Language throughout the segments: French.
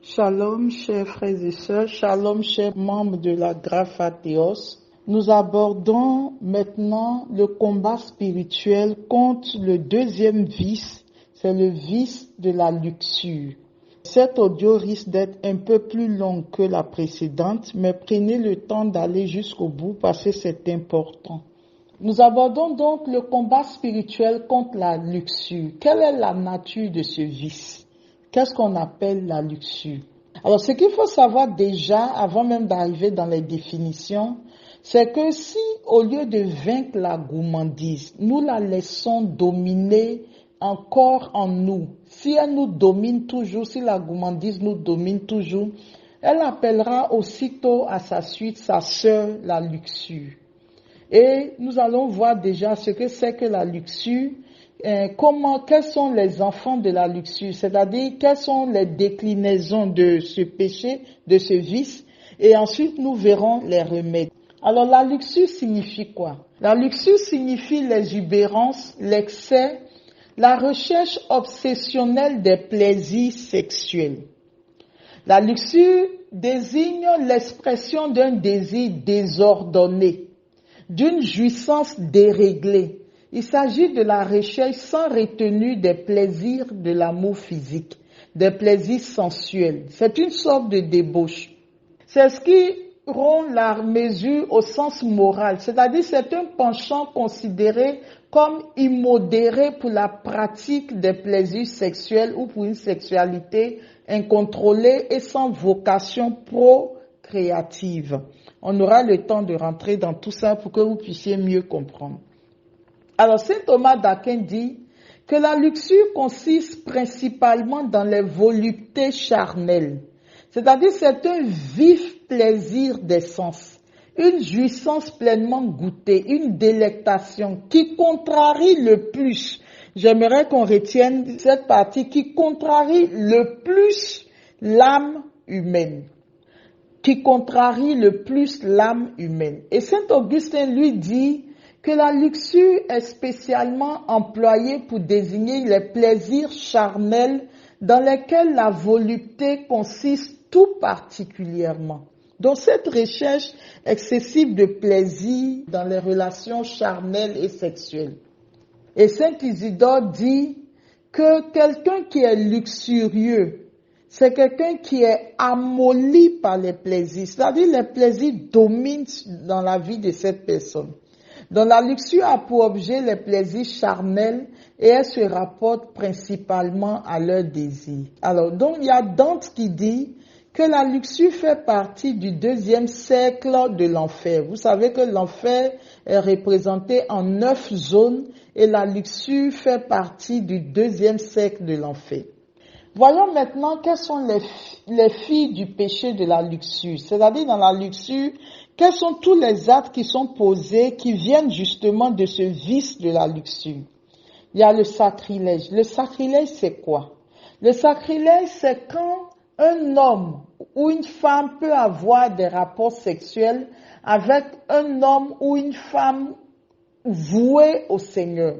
Shalom, chers frères et sœurs, shalom, chers membres de la Grapha Theos. Nous abordons maintenant le combat spirituel contre le deuxième vice, c'est le vice de la luxure. Cet audio risque d'être un peu plus long que la précédente, mais prenez le temps d'aller jusqu'au bout parce que c'est important. Nous abordons donc le combat spirituel contre la luxure. Quelle est la nature de ce vice? Qu'est-ce qu'on appelle la luxure? Alors, ce qu'il faut savoir déjà, avant même d'arriver dans les définitions, c'est que si, au lieu de vaincre la gourmandise, nous la laissons dominer encore en nous, si elle nous domine toujours, si la gourmandise nous domine toujours, elle appellera aussitôt à sa suite sa sœur, la luxure. Et nous allons voir déjà ce que c'est que la luxure, quels sont les enfants de la luxure, c'est-à-dire quelles sont les déclinaisons de ce péché, de ce vice, et ensuite nous verrons les remèdes. Alors la luxure signifie quoi? La luxure signifie l'exubérance, l'excès, la recherche obsessionnelle des plaisirs sexuels. La luxure désigne l'expression d'un désir désordonné, d'une jouissance déréglée. Il s'agit de la recherche sans retenue des plaisirs de l'amour physique, des plaisirs sensuels. C'est une sorte de débauche. C'est ce qui rompt la mesure au sens moral, c'est-à-dire c'est un penchant considéré comme immodéré pour la pratique des plaisirs sexuels ou pour une sexualité incontrôlée et sans vocation procréative. On aura le temps de rentrer dans tout ça pour que vous puissiez mieux comprendre. Alors, saint Thomas d'Aquin dit que la luxure consiste principalement dans les voluptés charnelles. C'est-à-dire, c'est un vif plaisir des sens, une jouissance pleinement goûtée, une délectation qui contrarie le plus. J'aimerais qu'on retienne cette partie qui contrarie le plus l'âme humaine. Qui contrarie le plus l'âme humaine. Et saint Augustin lui dit que la luxure est spécialement employée pour désigner les plaisirs charnels dans lesquels la volupté consiste tout particulièrement. Donc cette recherche excessive de plaisir dans les relations charnelles et sexuelles. Et saint Isidore dit que quelqu'un qui est luxurieux, c'est quelqu'un qui est amolli par les plaisirs. C'est-à-dire les plaisirs dominent dans la vie de cette personne. Donc la luxure a pour objet les plaisirs charnels et elle se rapporte principalement à leurs désirs. Alors donc il y a Dante qui dit que la luxure fait partie du deuxième cercle de l'enfer. Vous savez que l'enfer est représenté en 9 zones et la luxure fait partie du deuxième cercle de l'enfer. Voyons maintenant quelles sont les filles du péché de la luxure. C'est-à-dire dans la luxure, quels sont tous les actes qui sont posés, qui viennent justement de ce vice de la luxure. Il y a le sacrilège. Le sacrilège, c'est quoi? Le sacrilège, c'est quand un homme ou une femme peut avoir des rapports sexuels avec un homme ou une femme voués au Seigneur.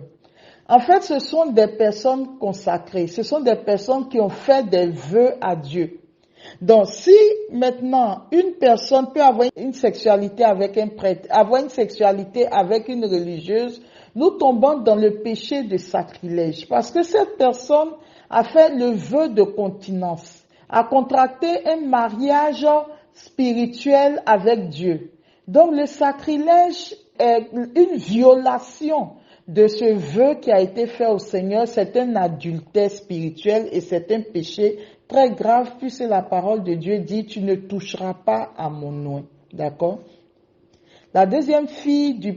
En fait, ce sont des personnes consacrées, ce sont des personnes qui ont fait des vœux à Dieu. Donc, si maintenant une personne peut avoir une sexualité avec un prêtre, avoir une sexualité avec une religieuse, nous tombons dans le péché de sacrilège parce que cette personne a fait le vœu de continence, a contracté un mariage spirituel avec Dieu. Donc, le sacrilège est une violation de ce vœu qui a été fait au Seigneur. C'est un adultère spirituel et c'est un péché très grave puisque la parole de Dieu dit « Tu ne toucheras pas à mon nom ». D'accord? La deuxième fille du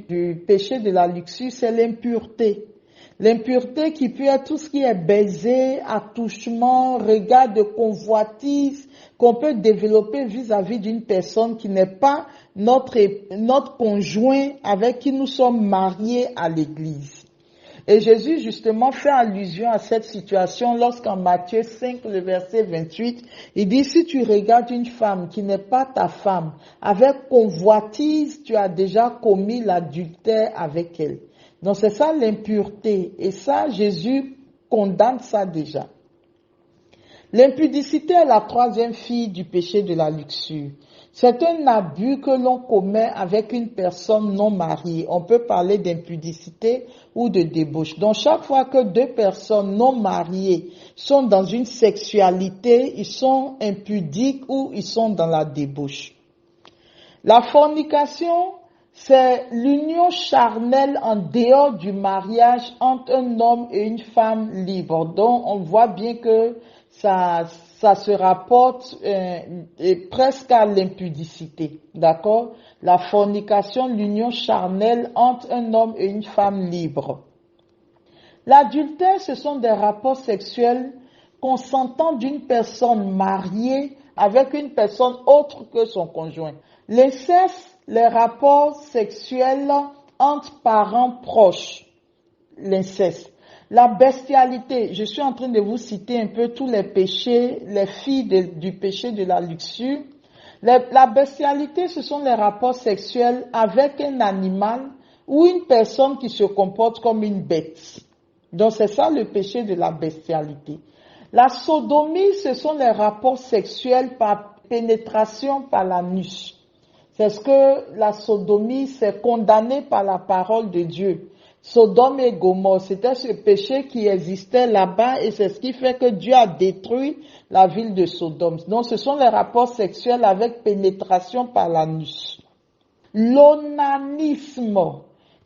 péché de la luxure, c'est l'impureté. L'impureté qui peut être tout ce qui est baiser, attouchement, regard de convoitise qu'on peut développer vis-à-vis d'une personne qui n'est pas notre conjoint avec qui nous sommes mariés à l'église. Et Jésus justement fait allusion à cette situation lorsqu'en Matthieu 5, le verset 28, il dit « Si tu regardes une femme qui n'est pas ta femme, avec convoitise, tu as déjà commis l'adultère avec elle. » Donc c'est ça l'impureté. Et ça, Jésus condamne ça déjà. L'impudicité est la troisième fille du péché de la luxure. C'est un abus que l'on commet avec une personne non mariée. On peut parler d'impudicité ou de débauche. Donc chaque fois que deux personnes non mariées sont dans une sexualité, ils sont impudiques ou ils sont dans la débauche. La fornication, c'est l'union charnelle en dehors du mariage entre un homme et une femme libre. Donc on voit bien que ça se rapporte presque à l'impudicité, d'accord? La fornication, l'union charnelle entre un homme et une femme libre. L'adultère, ce sont des rapports sexuels consentants d'une personne mariée avec une personne autre que son conjoint. L'inceste, les rapports sexuels entre parents proches. L'inceste. La bestialité, je suis en train de vous citer un peu tous les péchés, les filles du péché de la luxure. La bestialité, ce sont les rapports sexuels avec un animal ou une personne qui se comporte comme une bête. Donc c'est ça le péché de la bestialité. La sodomie, ce sont les rapports sexuels par pénétration par l'anus. C'est ce que la sodomie, c'est condamné par la parole de Dieu. Sodome et Gomorrhe, c'était ce péché qui existait là-bas et c'est ce qui fait que Dieu a détruit la ville de Sodome. Donc ce sont les rapports sexuels avec pénétration par l'anus. L'onanisme,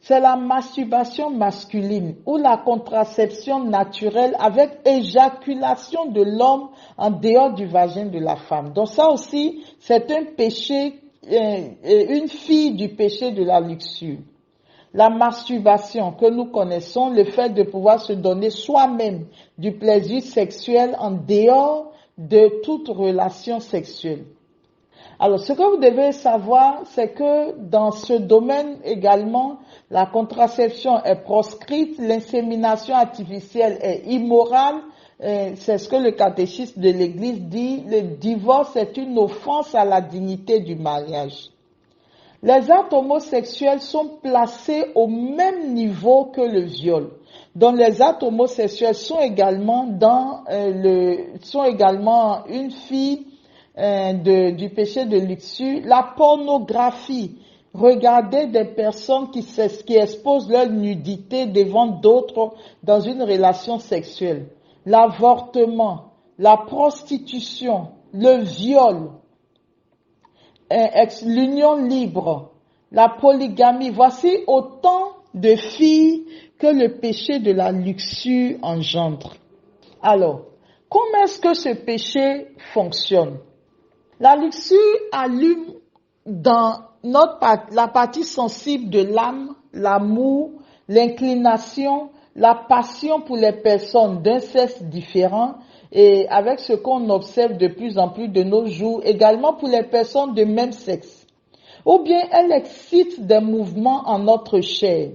c'est la masturbation masculine ou la contraception naturelle avec éjaculation de l'homme en dehors du vagin de la femme. Donc ça aussi, c'est un péché, une fille du péché de la luxure. La masturbation que nous connaissons, le fait de pouvoir se donner soi-même du plaisir sexuel en dehors de toute relation sexuelle. Alors, ce que vous devez savoir, c'est que dans ce domaine également, la contraception est proscrite, l'insémination artificielle est immorale. C'est ce que le catéchisme de l'Église dit. Le divorce est une offense à la dignité du mariage. Les actes homosexuels sont placés au même niveau que le viol. Donc les actes homosexuels sont également une fille du péché de luxure. La pornographie, regarder des personnes qui exposent leur nudité devant d'autres dans une relation sexuelle. L'avortement, la prostitution, le viol, l'union libre, la polygamie, voici autant de filles que le péché de la luxure engendre. Alors, comment est-ce que ce péché fonctionne? La luxure allume dans la partie sensible de l'âme, l'amour, l'inclination, la passion pour les personnes d'un sexe différent et avec ce qu'on observe de plus en plus de nos jours, également pour les personnes de même sexe. Ou bien elle excite des mouvements en notre chair.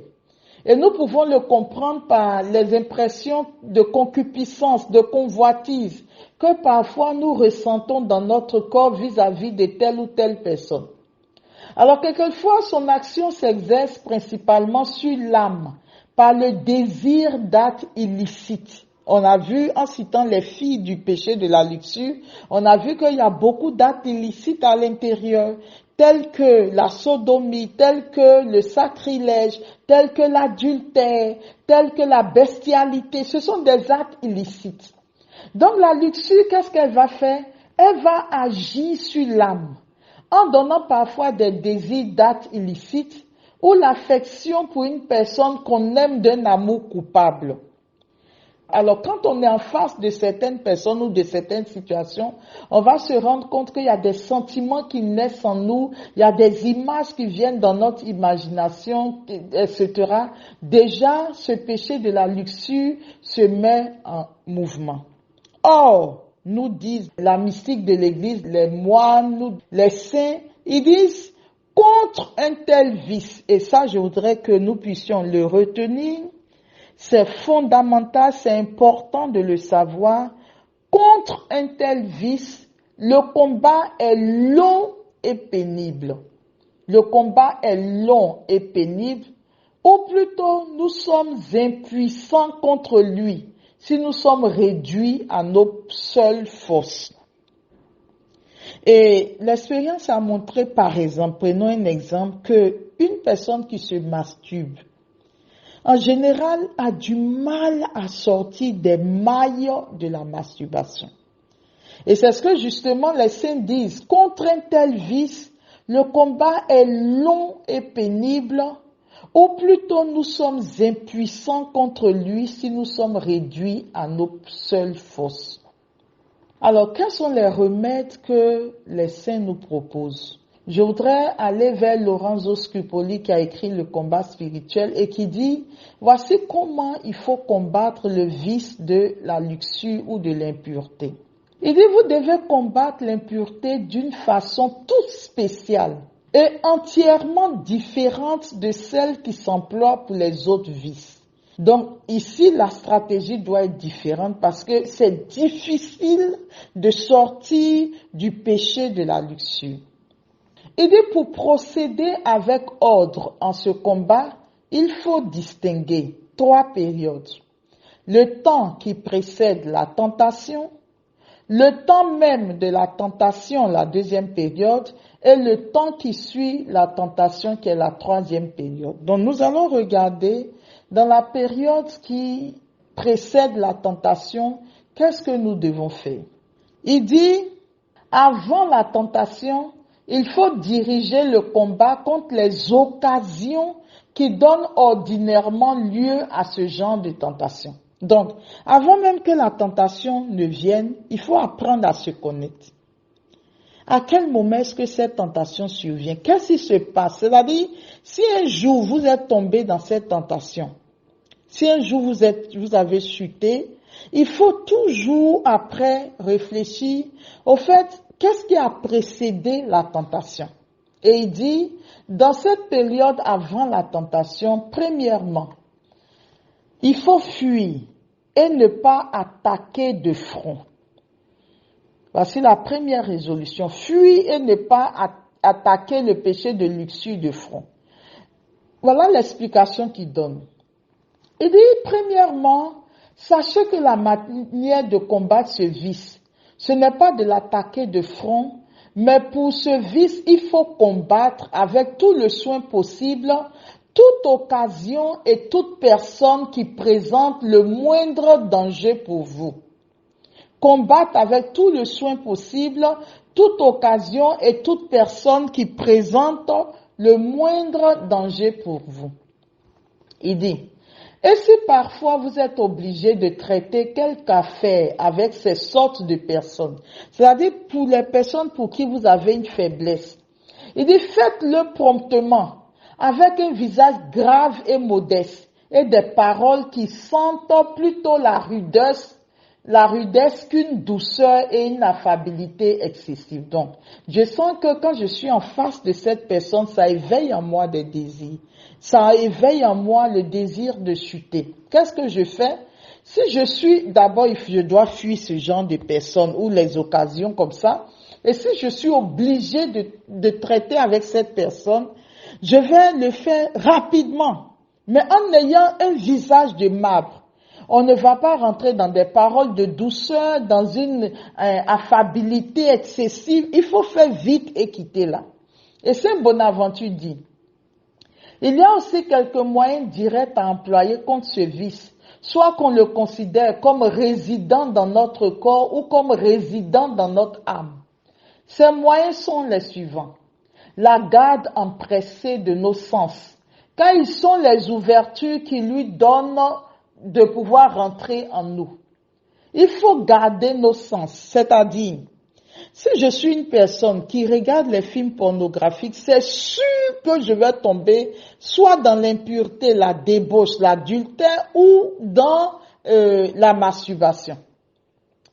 Et nous pouvons le comprendre par les impressions de concupiscence, de convoitise que parfois nous ressentons dans notre corps vis-à-vis de telle ou telle personne. Alors quelquefois, son action s'exerce principalement sur l'âme par le désir d'actes illicites. On a vu, en citant les filles du péché de la luxure, on a vu qu'il y a beaucoup d'actes illicites à l'intérieur, tels que la sodomie, tels que le sacrilège, tels que l'adultère, tels que la bestialité. Ce sont des actes illicites. Donc la luxure, qu'est-ce qu'elle va faire? Elle va agir sur l'âme, en donnant parfois des désirs d'actes illicites ou l'affection pour une personne qu'on aime d'un amour coupable. Alors, quand on est en face de certaines personnes ou de certaines situations, on va se rendre compte qu'il y a des sentiments qui naissent en nous, il y a des images qui viennent dans notre imagination, etc. Déjà, ce péché de la luxure se met en mouvement. Or, nous disent la mystique de l'Église, les moines, les saints, ils disent contre un tel vice, et ça, je voudrais que nous puissions le retenir. C'est fondamental, c'est important de le savoir. Contre un tel vice, le combat est long et pénible. Le combat est long et pénible, ou plutôt nous sommes impuissants contre lui, si nous sommes réduits à nos seules forces. Et l'expérience a montré, par exemple, prenons un exemple, qu'une personne qui se masturbe, en général, a du mal à sortir des mailles de la masturbation. Et c'est ce que justement les saints disent. Contre un tel vice, le combat est long et pénible, ou plutôt nous sommes impuissants contre lui si nous sommes réduits à nos seules forces. Alors, quels sont les remèdes que les saints nous proposent? Je voudrais aller vers Lorenzo Scupoli qui a écrit Le combat spirituel et qui dit, voici comment il faut combattre le vice de la luxure ou de l'impureté. Il dit, vous devez combattre l'impureté d'une façon toute spéciale et entièrement différente de celle qui s'emploie pour les autres vices. Donc ici, la stratégie doit être différente parce que c'est difficile de sortir du péché de la luxure. Il dit, pour procéder avec ordre en ce combat, il faut distinguer 3 périodes. Le temps qui précède la tentation, le temps même de la tentation, la 2e période, et le temps qui suit la tentation, qui est la 3e période. Donc nous allons regarder dans la période qui précède la tentation, qu'est-ce que nous devons faire? Il dit, avant la tentation, il faut diriger le combat contre les occasions qui donnent ordinairement lieu à ce genre de tentation. Donc, avant même que la tentation ne vienne, il faut apprendre à se connaître. À quel moment est-ce que cette tentation survient? Qu'est-ce qui se passe? C'est-à-dire, si un jour vous êtes tombé dans cette tentation, si un jour vous avez chuté, il faut toujours après réfléchir au fait, qu'est-ce qui a précédé la tentation? Et il dit, dans cette période avant la tentation, premièrement, il faut fuir et ne pas attaquer de front. Voici la première résolution. Fuir et ne pas attaquer le péché de luxure de front. Voilà l'explication qu'il donne. Il dit, premièrement, sachez que la manière de combattre ce vice, ce n'est pas de l'attaquer de front, mais pour ce vice, il faut combattre avec tout le soin possible toute occasion et toute personne qui présente le moindre danger pour vous. Combattre avec tout le soin possible toute occasion et toute personne qui présente le moindre danger pour vous. Il dit, et si parfois vous êtes obligé de traiter quelque affaire avec ces sortes de personnes, c'est-à-dire pour les personnes pour qui vous avez une faiblesse, il dit, faites-le promptement, avec un visage grave et modeste, et des paroles qui sentent plutôt la rudesse qu'une douceur et une affabilité excessive. Donc, je sens que quand je suis en face de cette personne, ça éveille en moi des désirs. Ça éveille en moi le désir de chuter. Qu'est-ce que je fais? Si je suis, d'abord, je dois fuir ce genre de personnes ou les occasions comme ça. Et si je suis obligé de traiter avec cette personne, je vais le faire rapidement, mais en ayant un visage de marbre. On ne va pas rentrer dans des paroles de douceur, dans une affabilité excessive. Il faut faire vite et quitter là. Et Saint Bonaventure dit, il y a aussi quelques moyens directs à employer contre ce vice, soit qu'on le considère comme résident dans notre corps ou comme résident dans notre âme. Ces moyens sont les suivants. La garde empressée de nos sens, car ils sont les ouvertures qui lui donnent de pouvoir rentrer en nous. Il faut garder nos sens, c'est-à-dire, si je suis une personne qui regarde les films pornographiques, c'est sûr que je vais tomber soit dans l'impureté, la débauche, l'adultère ou dans la masturbation.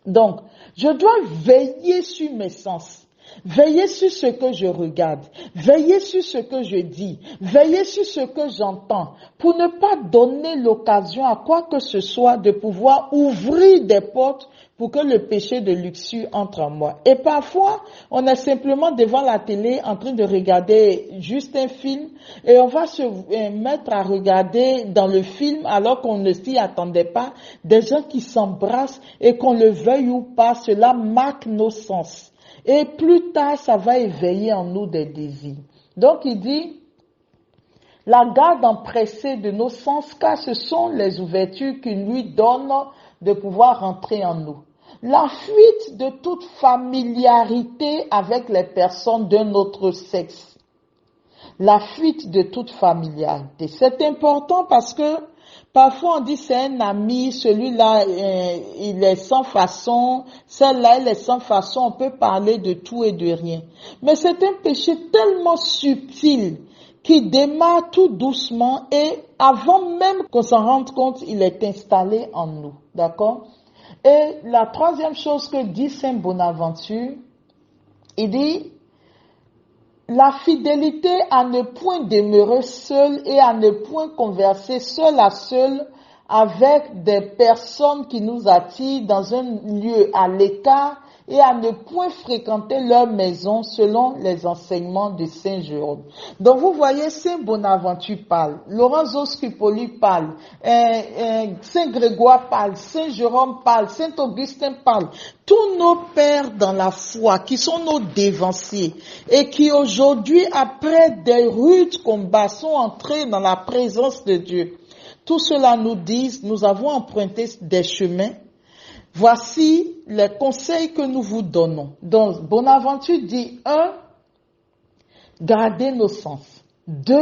Donc, je dois veiller sur mes sens. Veillez sur ce que je regarde, veillez sur ce que je dis, veillez sur ce que j'entends, pour ne pas donner l'occasion à quoi que ce soit de pouvoir ouvrir des portes pour que le péché de luxure entre en moi. Et parfois, on est simplement devant la télé en train de regarder juste un film et on va se mettre à regarder dans le film alors qu'on ne s'y attendait pas, des gens qui s'embrassent et qu'on le veuille ou pas, cela marque nos sens. Et plus tard, ça va éveiller en nous des désirs. Donc il dit, la garde empressée de nos sens, car ce sont les ouvertures qui lui donnent de pouvoir rentrer en nous. La fuite de toute familiarité avec les personnes d'un autre sexe. La fuite de toute familiarité. C'est important parce que parfois on dit c'est un ami, celui-là il est sans façon, celle-là elle est sans façon, on peut parler de tout et de rien. Mais c'est un péché tellement subtil qui démarre tout doucement et avant même qu'on s'en rende compte, il est installé en nous. D'accord? Et la troisième chose que dit Saint Bonaventure, il dit la fidélité à ne point demeurer seul et à ne point converser seul à seul avec des personnes qui nous attirent dans un lieu à l'écart et à ne point fréquenter leur maison selon les enseignements de Saint Jérôme. Donc vous voyez, Saint Bonaventure parle, Lorenzo Scupoli parle, Saint Grégoire parle, Saint Jérôme parle, Saint Augustin parle. Tous nos pères dans la foi, qui sont nos dévanciers, et qui aujourd'hui, après des rudes combats, sont entrés dans la présence de Dieu. Tout cela nous dit, nous avons emprunté des chemins. Voici les conseils que nous vous donnons. Donc, Bonaventure dit 1. Gardez nos sens. 2.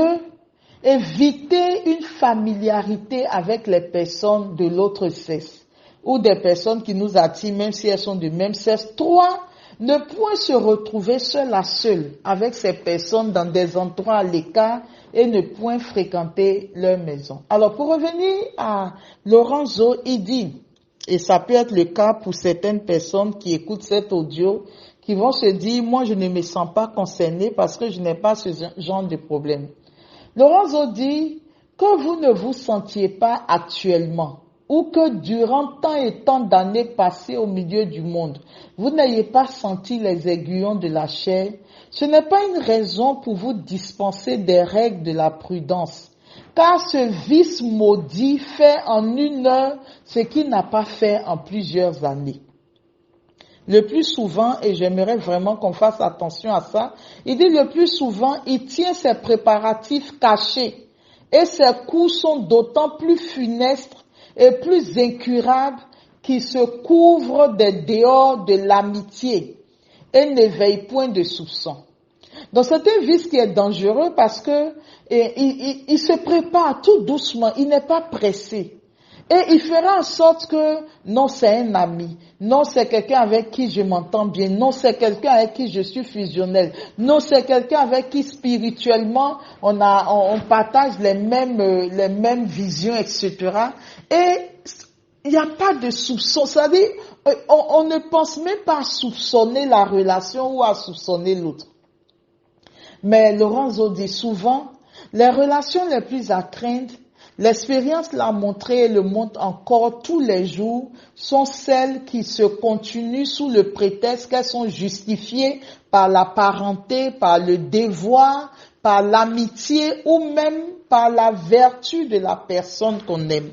Évitez une familiarité avec les personnes de l'autre sexe ou des personnes qui nous attirent même si elles sont du même sexe. 3. Ne point se retrouver seul à seul avec ces personnes dans des endroits à l'écart et ne point fréquenter leur maison. Alors, pour revenir à Lorenzo, il dit, et ça peut être le cas pour certaines personnes qui écoutent cet audio, qui vont se dire, moi je ne me sens pas concerné parce que je n'ai pas ce genre de problème. Lorenzo dit que vous ne vous sentiez pas actuellement ou que durant tant et tant d'années passées au milieu du monde, vous n'ayez pas senti les aiguillons de la chair, ce n'est pas une raison pour vous dispenser des règles de la prudence. Car ce vice maudit fait en une heure ce qu'il n'a pas fait en plusieurs années. Le plus souvent, et j'aimerais vraiment qu'on fasse attention à ça, il dit le plus souvent, il tient ses préparatifs cachés. Et ses coups sont d'autant plus funestes et plus incurables qu'il se couvre des dehors de l'amitié et n'éveille point de soupçons. Donc c'est un vice qui est dangereux parce que il se prépare tout doucement, il n'est pas pressé. Et il fera en sorte que non c'est un ami, non c'est quelqu'un avec qui je m'entends bien, non c'est quelqu'un avec qui je suis fusionnel, non c'est quelqu'un avec qui spirituellement on partage les mêmes visions, etc. Et il n'y a pas de soupçon, c'est-à-dire on ne pense même pas à soupçonner la relation ou à soupçonner l'autre. Mais Lorenzo dit souvent, les relations les plus à craindre, l'expérience l'a montré et le montre encore tous les jours, sont celles qui se continuent sous le prétexte qu'elles sont justifiées par la parenté, par le devoir, par l'amitié ou même par la vertu de la personne qu'on aime.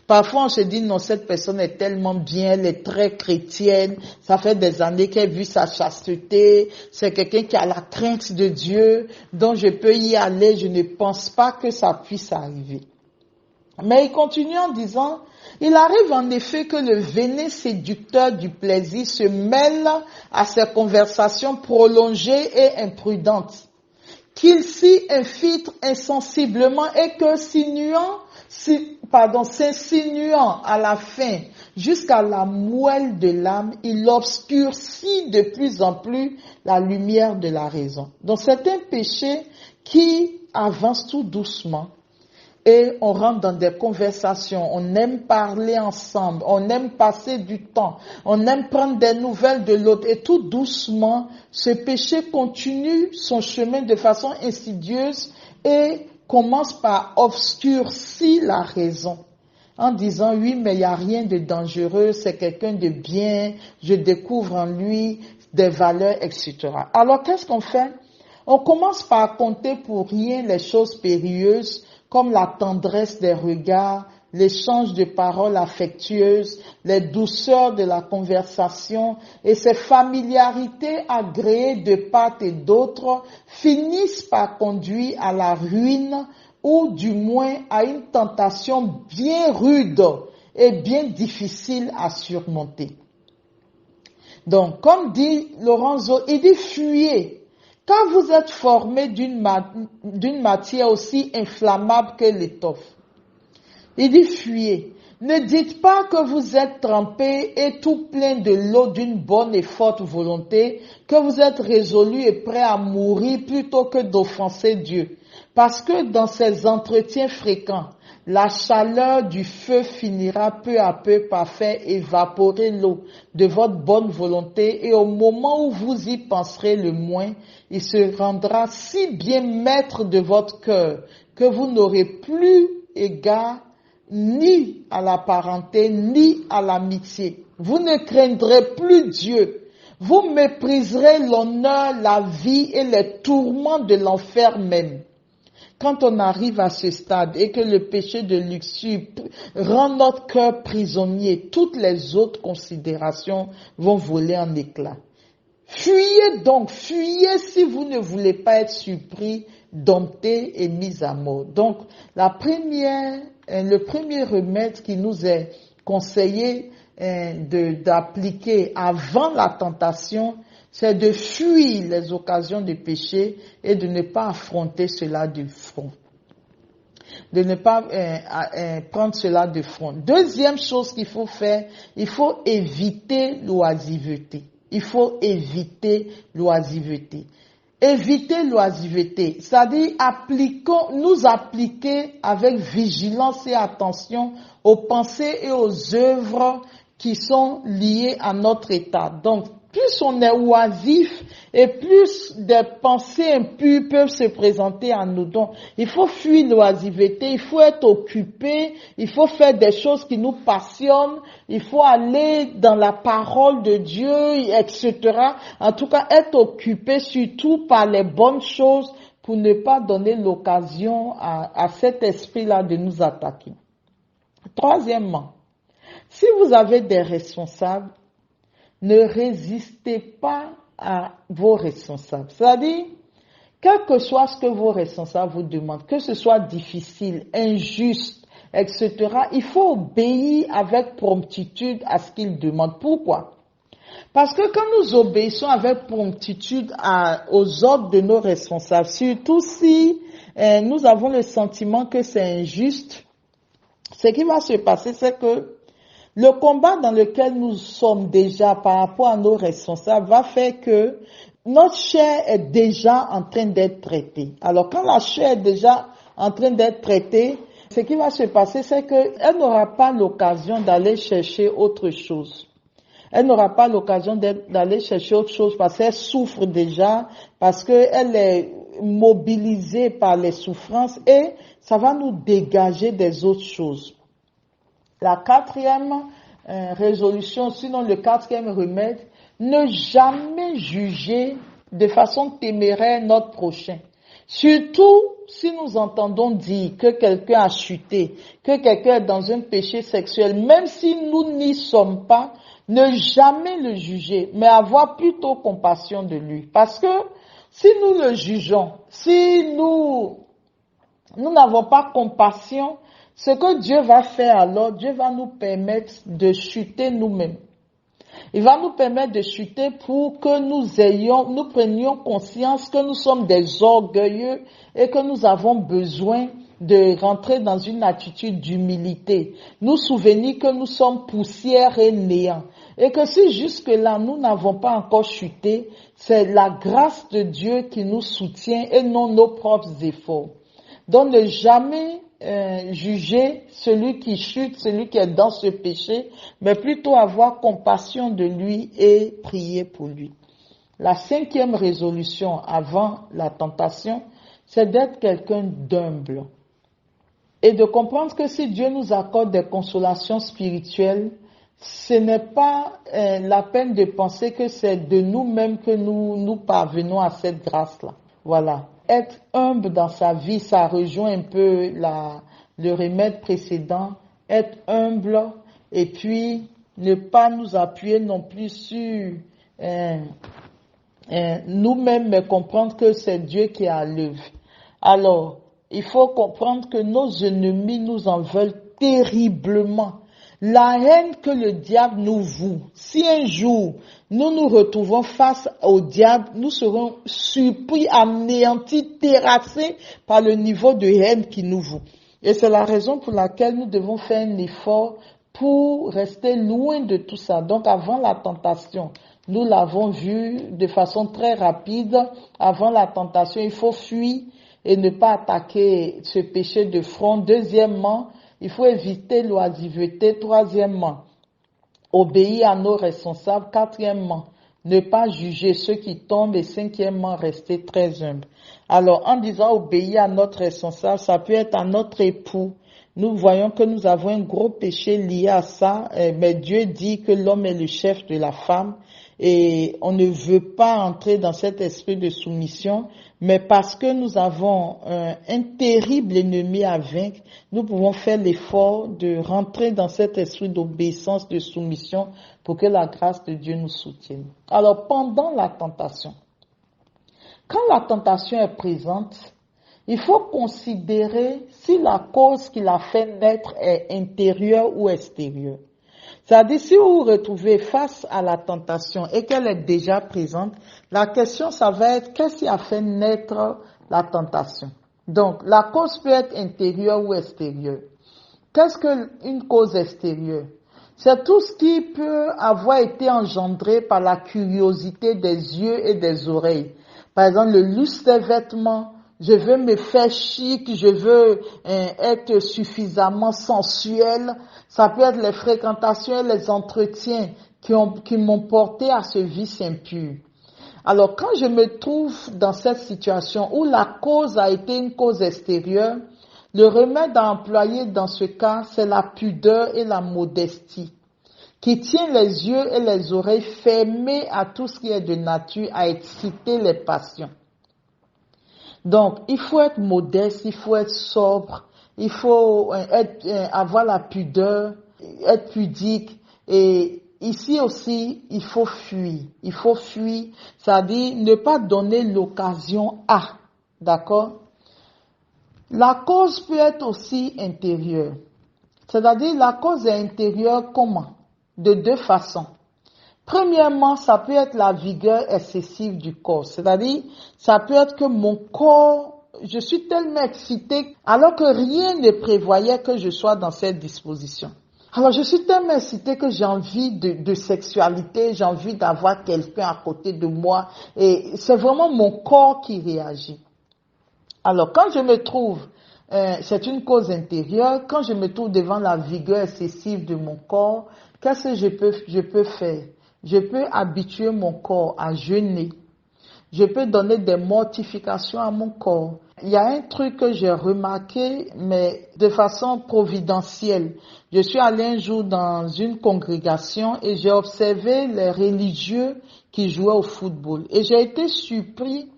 Parfois, on se dit, non, cette personne est tellement bien, elle est très chrétienne, ça fait des années qu'elle vit sa chasteté, c'est quelqu'un qui a la crainte de Dieu, donc je peux y aller, je ne pense pas que ça puisse arriver. Mais il continue en disant, il arrive en effet que le venin séducteur du plaisir se mêle à ces conversations prolongées et imprudentes, qu'il s'y infiltre insensiblement et que s'insinuant à la fin jusqu'à la moelle de l'âme, il obscurcit de plus en plus la lumière de la raison. Donc c'est un péché qui avance tout doucement et on rentre dans des conversations, on aime parler ensemble, on aime passer du temps, on aime prendre des nouvelles de l'autre et tout doucement, ce péché continue son chemin de façon insidieuse et commence par obscurcir la raison. En disant, oui, mais il n'y a rien de dangereux, c'est quelqu'un de bien, je découvre en lui des valeurs, etc. Alors, qu'est-ce qu'on fait? On commence par compter pour rien les choses périlleuses, comme la tendresse des regards, l'échange de paroles affectueuses, les douceurs de la conversation et ces familiarités agréées de part et d'autre finissent par conduire à la ruine ou du moins à une tentation bien rude et bien difficile à surmonter. Donc, comme dit Lorenzo, il dit fuyez. Quand vous êtes formé d'une matière aussi inflammable que l'étoffe, il dit fuyez. Ne dites pas que vous êtes trempé et tout plein de l'eau d'une bonne et forte volonté, que vous êtes résolu et prêt à mourir plutôt que d'offenser Dieu. Parce que dans ces entretiens fréquents, la chaleur du feu finira peu à peu par faire évaporer l'eau de votre bonne volonté et au moment où vous y penserez le moins, il se rendra si bien maître de votre cœur que vous n'aurez plus égard ni à la parenté, ni à l'amitié. Vous ne craindrez plus Dieu. Vous mépriserez l'honneur, la vie et les tourments de l'enfer même. Quand on arrive à ce stade et que le péché de luxure rend notre cœur prisonnier, toutes les autres considérations vont voler en éclats. Fuyez donc, fuyez si vous ne voulez pas être surpris, dompté et mis à mort. Donc, le premier remède qui nous est conseillé d'appliquer avant la tentation, c'est de fuir les occasions de péché et de ne pas affronter cela du front. De ne pas prendre cela de front. Deuxième chose qu'il faut faire, il faut éviter l'oisiveté. Il faut éviter l'oisiveté. Éviter l'oisiveté, c'est-à-dire nous appliquer avec vigilance et attention aux pensées et aux œuvres qui sont liées à notre état. Donc, plus on est oisif et plus des pensées impures peuvent se présenter à nous. Donc, il faut fuir l'oisiveté, il faut être occupé, il faut faire des choses qui nous passionnent, il faut aller dans la parole de Dieu, etc. En tout cas, être occupé surtout par les bonnes choses pour ne pas donner l'occasion à cet esprit-là de nous attaquer. Troisièmement, si vous avez des responsables, ne résistez pas à vos responsables. C'est-à-dire, quel que soit ce que vos responsables vous demandent, que ce soit difficile, injuste, etc., il faut obéir avec promptitude à ce qu'ils demandent. Pourquoi? Parce que quand nous obéissons avec promptitude aux ordres de nos responsables, surtout si nous avons le sentiment que c'est injuste, ce qui va se passer, c'est que le combat dans lequel nous sommes déjà par rapport à nos responsables va faire que notre chair est déjà en train d'être traitée. Alors quand la chair est déjà en train d'être traitée, ce qui va se passer, c'est qu'elle n'aura pas l'occasion d'aller chercher autre chose. Elle n'aura pas l'occasion d'aller chercher autre chose parce qu'elle souffre déjà, parce qu'elle est mobilisée par les souffrances et ça va nous dégager des autres choses. La quatrième résolution, sinon le quatrième remède, ne jamais juger de façon téméraire notre prochain. Surtout si nous entendons dire que quelqu'un a chuté, que quelqu'un est dans un péché sexuel, même si nous n'y sommes pas, ne jamais le juger, mais avoir plutôt compassion de lui. Parce que si nous le jugeons, si nous n'avons pas compassion, ce que Dieu va faire alors, Dieu va nous permettre de chuter nous-mêmes. Il va nous permettre de chuter pour que nous prenions conscience que nous sommes des orgueilleux et que nous avons besoin de rentrer dans une attitude d'humilité. Nous souvenir que nous sommes poussière et néant. Et que si jusque-là nous n'avons pas encore chuté, c'est la grâce de Dieu qui nous soutient et non nos propres efforts. Donc ne jamais juger celui qui chute, celui qui est dans ce péché, mais plutôt avoir compassion de lui et prier pour lui. La 5e résolution avant la tentation, c'est d'être quelqu'un d'humble et de comprendre que si Dieu nous accorde des consolations spirituelles, ce n'est pas la peine de penser que c'est de nous-mêmes que nous parvenons à cette grâce-là. Voilà. Être humble dans sa vie, ça rejoint un peu le remède précédent. Être humble et puis ne pas nous appuyer non plus sur nous-mêmes, mais comprendre que c'est Dieu qui est à l'œuvre. Alors, il faut comprendre que nos ennemis nous en veulent terriblement. La haine que le diable nous voue, si un jour nous nous retrouvons face au diable, nous serons surpris, anéantis, terrassés par le niveau de haine qu'il nous voue. Et c'est la raison pour laquelle nous devons faire un effort pour rester loin de tout ça. Donc avant la tentation, nous l'avons vu de façon très rapide, avant la tentation, il faut fuir et ne pas attaquer ce péché de front. Deuxièmement, il faut éviter l'oisiveté. Troisièmement, obéir à nos responsables. Quatrièmement, ne pas juger ceux qui tombent. Et cinquièmement, rester très humble. Alors, en disant obéir à notre responsable, ça peut être à notre époux. Nous voyons que nous avons un gros péché lié à ça, mais Dieu dit que l'homme est le chef de la femme et on ne veut pas entrer dans cet esprit de soumission, mais parce que nous avons un terrible ennemi à vaincre, nous pouvons faire l'effort de rentrer dans cet esprit d'obéissance, de soumission pour que la grâce de Dieu nous soutienne. Alors, pendant la tentation, quand la tentation est présente, il faut considérer si la cause qui l'a fait naître est intérieure ou extérieure. C'est-à-dire, si vous vous retrouvez face à la tentation et qu'elle est déjà présente, la question, ça va être qu'est-ce qui a fait naître la tentation? Donc, la cause peut être intérieure ou extérieure. Qu'est-ce qu'une cause extérieure? C'est tout ce qui peut avoir été engendré par la curiosité des yeux et des oreilles. Par exemple, le lustre des vêtements, je veux me faire chic, je veux être suffisamment sensuel. Ça peut être les fréquentations et les entretiens qui m'ont porté à ce vice impur. Alors, quand je me trouve dans cette situation où la cause a été une cause extérieure, le remède à employer dans ce cas, c'est la pudeur et la modestie, qui tient les yeux et les oreilles fermés à tout ce qui est de nature à exciter les passions. Donc, il faut être modeste, il faut être sobre, il faut avoir la pudeur, être pudique. Et ici aussi, il faut fuir. Il faut fuir, c'est-à-dire ne pas donner l'occasion à. D'accord? La cause peut être aussi intérieure. C'est-à-dire la cause est intérieure comment? De deux façons. Premièrement, ça peut être la vigueur excessive du corps. C'est-à-dire, ça peut être que mon corps, je suis tellement excitée alors que rien ne prévoyait que je sois dans cette disposition. Alors, je suis tellement excitée que j'ai envie de sexualité, j'ai envie d'avoir quelqu'un à côté de moi et c'est vraiment mon corps qui réagit. Alors, quand je me trouve, c'est une cause intérieure, quand je me trouve devant la vigueur excessive de mon corps, qu'est-ce que je peux faire? Je peux habituer mon corps à jeûner. Je peux donner des mortifications à mon corps. Il y a un truc que j'ai remarqué, mais de façon providentielle. Je suis allé un jour dans une congrégation et j'ai observé les religieux qui jouaient au football. Et j'ai été surpris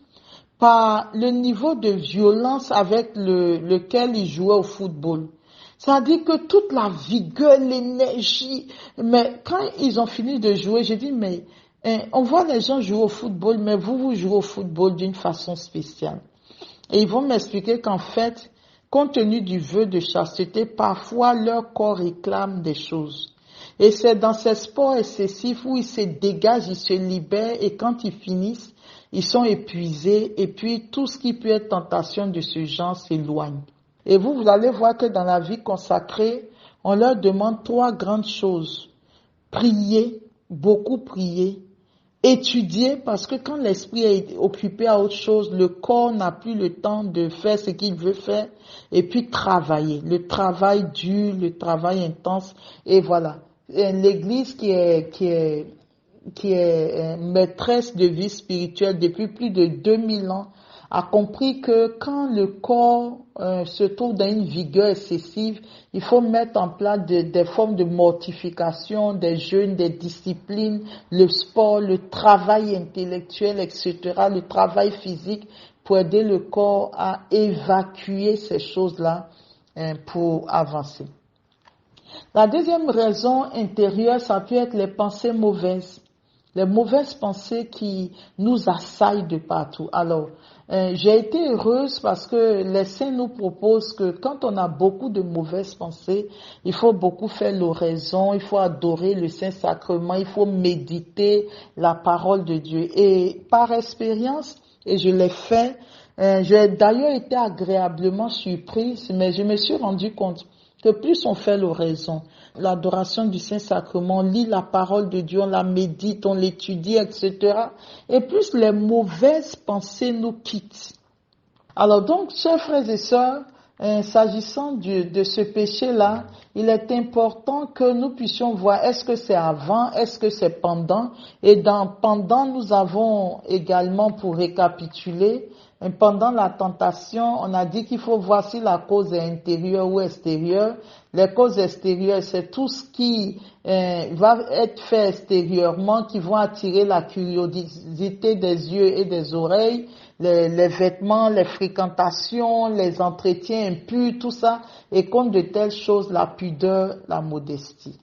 par le niveau de violence avec lequel ils jouaient au football. Ça dit que toute la vigueur, l'énergie, mais quand ils ont fini de jouer, j'ai dit, mais on voit les gens jouer au football, mais vous jouez au football d'une façon spéciale. Et ils vont m'expliquer qu'en fait, compte tenu du vœu de chasteté, parfois leur corps réclame des choses. Et c'est dans ces sports excessifs où ils se dégagent, ils se libèrent, et quand ils finissent, ils sont épuisés, et puis tout ce qui peut être tentation de ce genre s'éloigne. Et vous allez voir que dans la vie consacrée, on leur demande trois grandes choses. Prier, beaucoup prier, étudier, parce que quand l'esprit est occupé à autre chose, le corps n'a plus le temps de faire ce qu'il veut faire, et puis travailler. Le travail dur, le travail intense, et voilà. Et l'Église qui est maîtresse de vie spirituelle depuis plus de 2000 ans, a compris que quand le corps se trouve dans une vigueur excessive, il faut mettre en place des formes de mortification, des jeûnes, des disciplines, le sport, le travail intellectuel, etc., le travail physique pour aider le corps à évacuer ces choses-là pour avancer. La deuxième raison intérieure, ça peut être les pensées mauvaises. Les mauvaises pensées qui nous assaillent de partout. Alors, j'ai été heureuse parce que les saints nous proposent que quand on a beaucoup de mauvaises pensées, il faut beaucoup faire l'oraison, il faut adorer le Saint-Sacrement, il faut méditer la parole de Dieu. Et par expérience, et je l'ai fait, j'ai d'ailleurs été agréablement surprise, mais je me suis rendu compte que plus on fait l'oraison, l'adoration du Saint-Sacrement, on lit la parole de Dieu, on la médite, on l'étudie, etc. Et plus les mauvaises pensées nous quittent. Alors donc, chers frères et sœurs, s'agissant de ce péché-là, il est important que nous puissions voir est-ce que c'est avant, est-ce que c'est pendant. Et dans pendant, nous avons également, pour récapituler, pendant la tentation, on a dit qu'il faut voir si la cause est intérieure ou extérieure. Les causes extérieures, c'est tout ce qui va être fait extérieurement, qui vont attirer la curiosité des yeux et des oreilles, les vêtements, les fréquentations, les entretiens impurs, tout ça, et contre de telles choses, la pudeur, la modestie.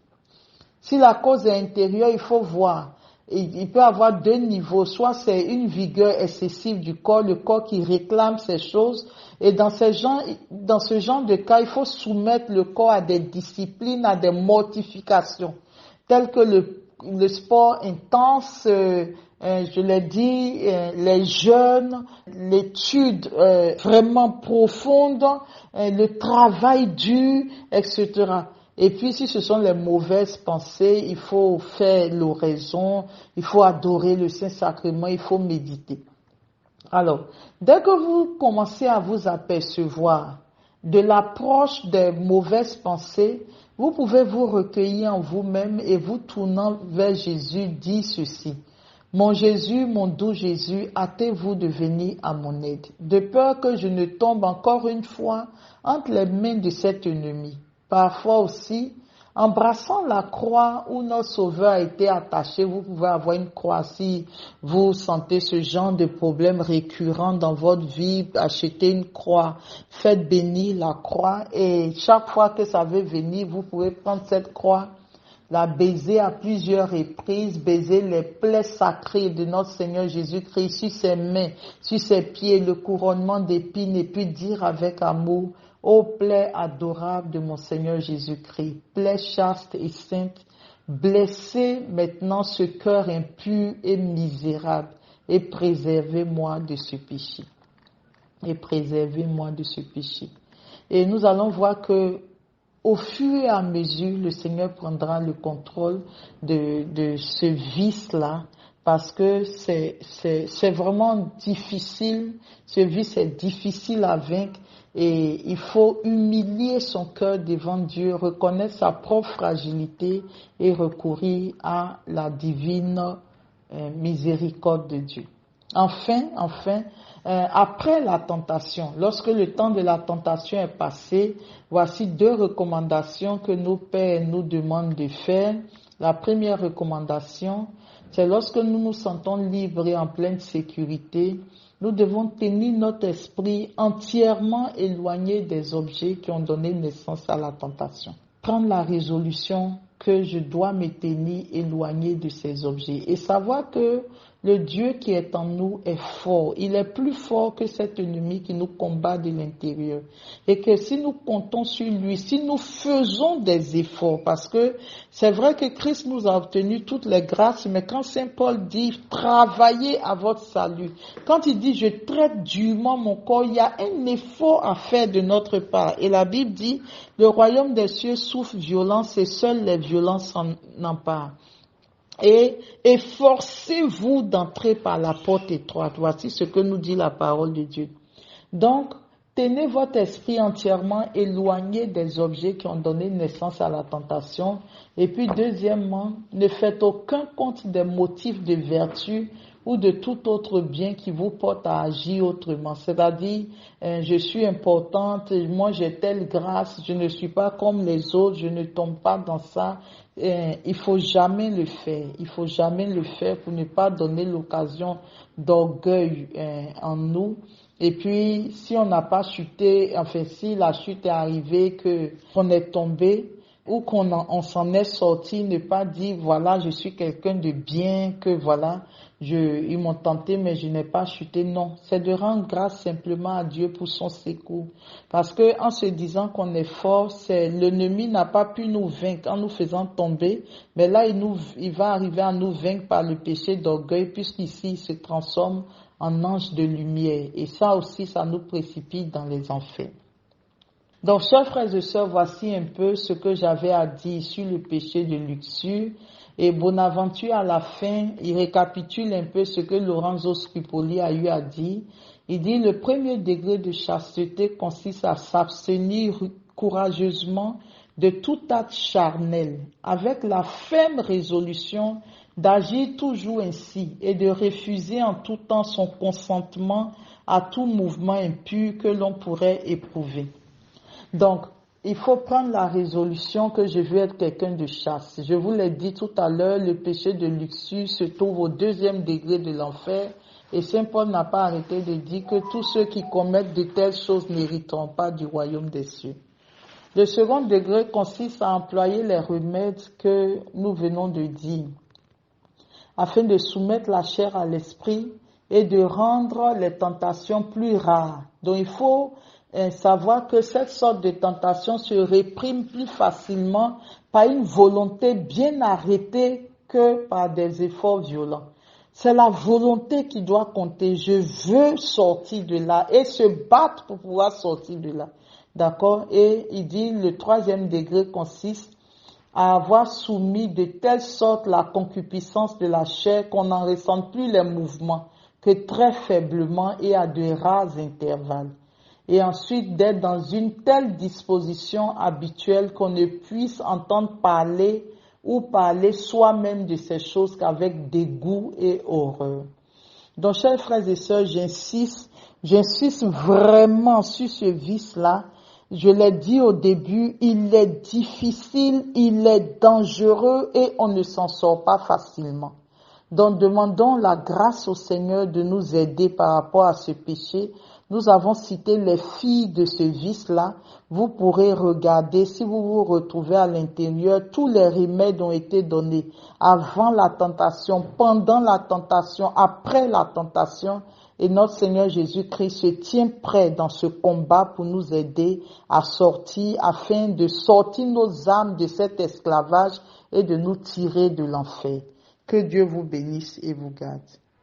Si la cause est intérieure, il faut voir. Il peut y avoir deux niveaux. Soit c'est une vigueur excessive du corps, le corps qui réclame ces choses. Et dans ce genre de cas, il faut soumettre le corps à des disciplines, à des mortifications, telles que le sport intense, je l'ai dit, les jeûnes, l'étude vraiment profonde, le travail dur, etc. Et puis, si ce sont les mauvaises pensées, il faut faire l'oraison, il faut adorer le Saint-Sacrement, il faut méditer. Alors, dès que vous commencez à vous apercevoir de l'approche des mauvaises pensées, vous pouvez vous recueillir en vous-même et vous tournant vers Jésus, dire ceci. Mon Jésus, mon doux Jésus, hâtez-vous de venir à mon aide, de peur que je ne tombe encore une fois entre les mains de cet ennemi. Parfois aussi, embrassant la croix où notre Sauveur a été attaché, vous pouvez avoir une croix si vous sentez ce genre de problème récurrent dans votre vie, achetez une croix, faites bénir la croix et chaque fois que ça veut venir, vous pouvez prendre cette croix, la baiser à plusieurs reprises, baiser les plaies sacrées de notre Seigneur Jésus-Christ sur ses mains, sur ses pieds, le couronnement d'épines et puis dire avec amour, ô plaie adorable de mon Seigneur Jésus-Christ, plaie chaste et sainte, blessez maintenant ce cœur impur et misérable et préservez-moi de ce péché. Et préservez-moi de ce péché. Et nous allons voir que au fur et à mesure, le Seigneur prendra le contrôle de ce vice-là parce que c'est vraiment difficile, ce vice est difficile à vaincre et il faut humilier son cœur devant Dieu, reconnaître sa propre fragilité et recourir à la divine miséricorde de Dieu. Enfin, après la tentation, lorsque le temps de la tentation est passé, voici deux recommandations que nos pères nous demandent de faire. La première recommandation, c'est lorsque nous nous sentons libres et en pleine sécurité, nous devons tenir notre esprit entièrement éloigné des objets qui ont donné naissance à la tentation. Prendre la résolution que je dois me tenir éloigné de ces objets et savoir que le Dieu qui est en nous est fort. Il est plus fort que cet ennemi qui nous combat de l'intérieur. Et que si nous comptons sur lui, si nous faisons des efforts, parce que c'est vrai que Christ nous a obtenu toutes les grâces, mais quand Saint Paul dit travaillez à votre salut, quand il dit je traite durement mon corps, il y a un effort à faire de notre part. Et la Bible dit le royaume des cieux souffre violence et seuls les violences s'en emparent. et efforcez-vous d'entrer par la porte étroite. Voici ce que nous dit la parole de Dieu. Donc, tenez votre esprit entièrement éloigné des objets qui ont donné naissance à la tentation. Et puis, deuxièmement, ne faites aucun compte des motifs de vertu ou de tout autre bien qui vous porte à agir autrement. C'est-à-dire, je suis importante, moi j'ai telle grâce, je ne suis pas comme les autres, je ne tombe pas dans ça. Il faut jamais le faire. Il faut jamais le faire pour ne pas donner l'occasion d'orgueil en nous. Et puis, si on n'a pas chuté, enfin, si la chute est arrivée, qu'on est tombé, ou on s'en est sorti, ne pas dire, voilà, je suis quelqu'un de bien, que voilà, ils m'ont tenté, mais je n'ai pas chuté. Non, c'est de rendre grâce simplement à Dieu pour son secours. Parce que, en se disant qu'on est fort, l'ennemi n'a pas pu nous vaincre en nous faisant tomber, mais là, il va arriver à nous vaincre par le péché d'orgueil, puisqu'ici, il se transforme en ange de lumière. Et ça aussi, ça nous précipite dans les enfers. Donc, chers frères et sœurs, voici un peu ce que j'avais à dire sur le péché de luxure. Et Bonaventure, à la fin, il récapitule un peu ce que Lorenzo Scupoli a eu à dire. Il dit, le premier degré de chasteté consiste à s'abstenir courageusement de tout acte charnel, avec la ferme résolution d'agir toujours ainsi et de refuser en tout temps son consentement à tout mouvement impur que l'on pourrait éprouver. Donc, il faut prendre la résolution que je veux être quelqu'un de chaste. Je vous l'ai dit tout à l'heure, le péché de luxure se trouve au 2e degré de l'enfer. Et Saint Paul n'a pas arrêté de dire que tous ceux qui commettent de telles choses n'hériteront pas du royaume des cieux. Le 2e degré consiste à employer les remèdes que nous venons de dire, afin de soumettre la chair à l'esprit et de rendre les tentations plus rares. Donc il faut savoir que cette sorte de tentation se réprime plus facilement par une volonté bien arrêtée que par des efforts violents. C'est la volonté qui doit compter. Je veux sortir de là et se battre pour pouvoir sortir de là. D'accord? Et il dit le 3e degré consiste à avoir soumis de telle sorte la concupiscence de la chair qu'on n'en ressente plus les mouvements que très faiblement et à de rares intervalles. Et ensuite d'être dans une telle disposition habituelle qu'on ne puisse entendre parler ou parler soi-même de ces choses qu'avec dégoût et horreur. Donc, chers frères et sœurs, j'insiste vraiment sur ce vice-là. Je l'ai dit au début, il est difficile, il est dangereux et on ne s'en sort pas facilement. Donc, demandons la grâce au Seigneur de nous aider par rapport à ce péché. Nous avons cité les filles de ce vice-là. Vous pourrez regarder, si vous vous retrouvez à l'intérieur, tous les remèdes ont été donnés avant la tentation, pendant la tentation, après la tentation. Et notre Seigneur Jésus-Christ se tient prêt dans ce combat pour nous aider à sortir, afin de sortir nos âmes de cet esclavage et de nous tirer de l'enfer. Que Dieu vous bénisse et vous garde.